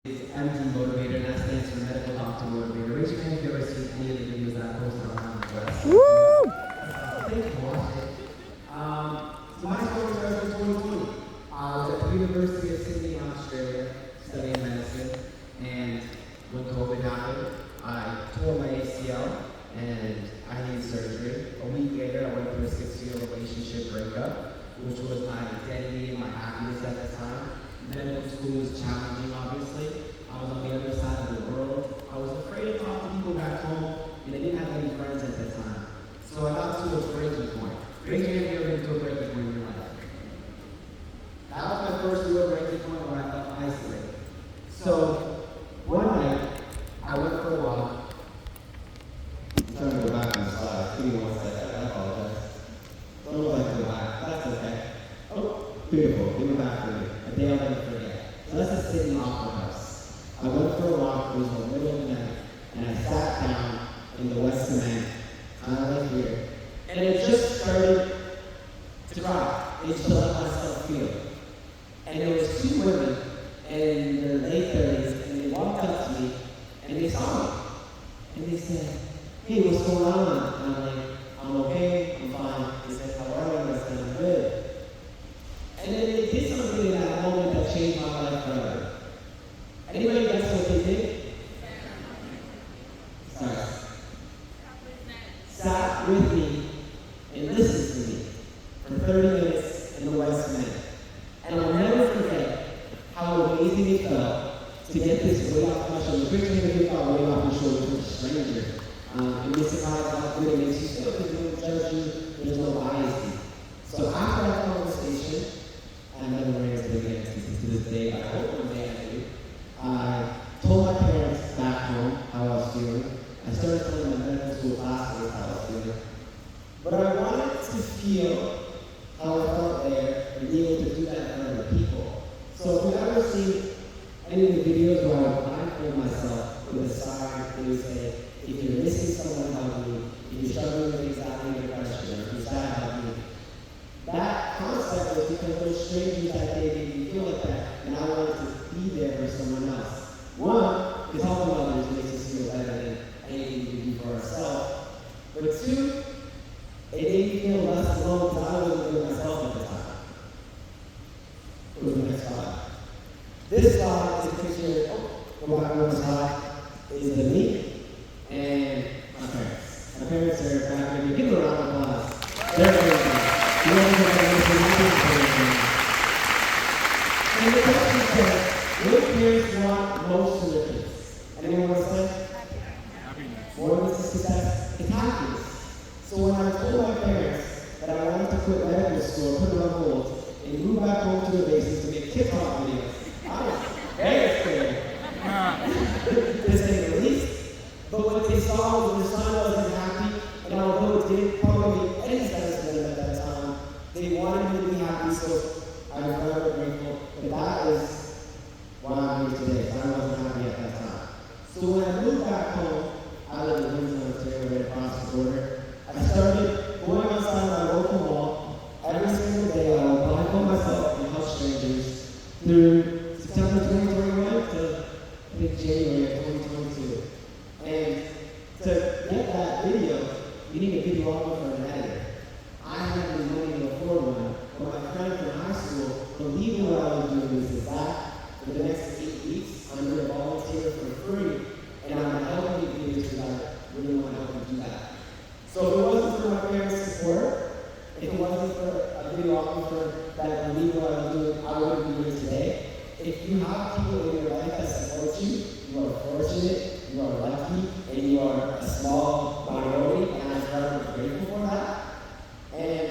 MD Motivator, and that stands for Medical Doctor Motivator. Raise your hand if you've ever seen any of the videos that I posted online. Woo! Thank you for watching. So my story starts in 2020. I was at the University of Sydney in Australia studying medicine, and when COVID happened, I tore my ACL and I needed surgery. A week later, I went through a 6-year relationship breakup, which was my identity and my happiness at the time. Medical school was challenging, obviously. I was on the other side of the world. I was afraid to talk to people back home, and I didn't have any friends at that time. So I got to a breaking point. Raise your hand if you've ever been to a breaking point in your life. That was my first real breaking point where I felt isolated. So one night, I went for a walk. I'm trying to go back on the slide. Give me 1 second. I apologize. Don't look like to go back. That's okay. Oh, beautiful. Give me back for me. A day I'll never forget. So let's just sit in the opera house. I went for a walk. It was the middle of the night, and I sat down in the West Cement, kind of like here, and it just started to cry. It's to let myself feel. And there was 2 women in their late 30s, and they walked up to me, and they saw me, and they said, "Hey, what's going on?" And I'm like, "I'm okay, I'm fine." They said, "How are you?" I said, "I'm good." And then they did something in that moment that changed my life forever. Anybody guess what they did? Sorry. Sat with me and listened to me for 30 minutes in the West Cement. And I'll never forget how amazing it felt to get this weight off my shoulder. Picture me if you got weight off your shoulder from a stranger. And be surprised how good it makes you feel because no one judge you, there's no bias. So after that conversation, I never ran into it again to this day. I hope one day I do. I told my parents back home how I was feeling. I started telling my medical school classmates how I was feeling. But I wanted to feel how I felt there and be able to do that for other people. So if you've ever seen any of the videos where I would blindfold myself with a sign, it would say, if you're missing someone, help me. If you're struggling with anxiety and depression, or if you're sad, help me. That concept was because those strangers that day made me feel like that, and I wanted to be there for someone else. One, because helping others makes us feel better than anything we can do for ourselves. But 2, it made me feel less alone because I wasn't doing myself at the time. It was the next slide. This slide is a picture, go back one slide, is the me and my parents. My parents are back here. Give them a round of applause. They're amazing. And the question says, what parents want most from their kids? Anyone want to say? Happiness. More than success, it's happiness. So when I told my parents that I wanted to quit medical school, put it on hold, and move back home to the basement to make TikTok videos, I was very scared. To say the least. But what they saw was their son wasn't happy, and although it didn't probably make any sense to them at that time, they wanted me to be happy, so I'm forever grateful. But that is why I'm here today, because I wasn't happy at that time. So when I moved back home, I live in Windsor, Ontario, right across the border. I started going outside my local mall. Every single day, I would blindfold myself and help strangers through September 2021 to January of 2022. And to get that video, you need a videographer and an editor. I had the money to afford one, but my friend from high school believed in what I was doing. He said, "Zach, for the next 8 weeks, I'm going to volunteer for free, and I'm going to help you videos because I really want to help you do that." So if it wasn't for my parents' support, if it wasn't for a videographer that believed what I was doing, I wouldn't be here today. If you have people in your life that support you, you are fortunate, you are lucky, and you are a small minority, and I'm forever grateful for that. And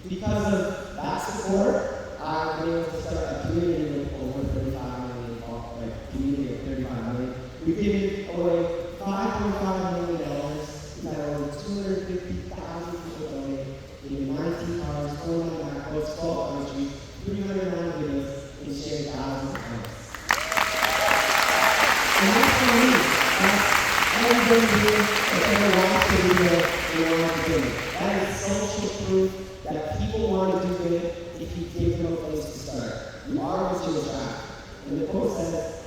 because of that support, I've been able to start a community with over 35 million, like community of 35 million. We've given away $5.5 million. We've had over 250,000 people donate. We have 19 cars, 29 macros, 12 countries, 309 videos, and shared thousands of points. And that's for me. That's everybody here that's ever watched the video and want to do it. That is social proof that people want to do good if you give them a place to start. You are what you attract. And the quote says,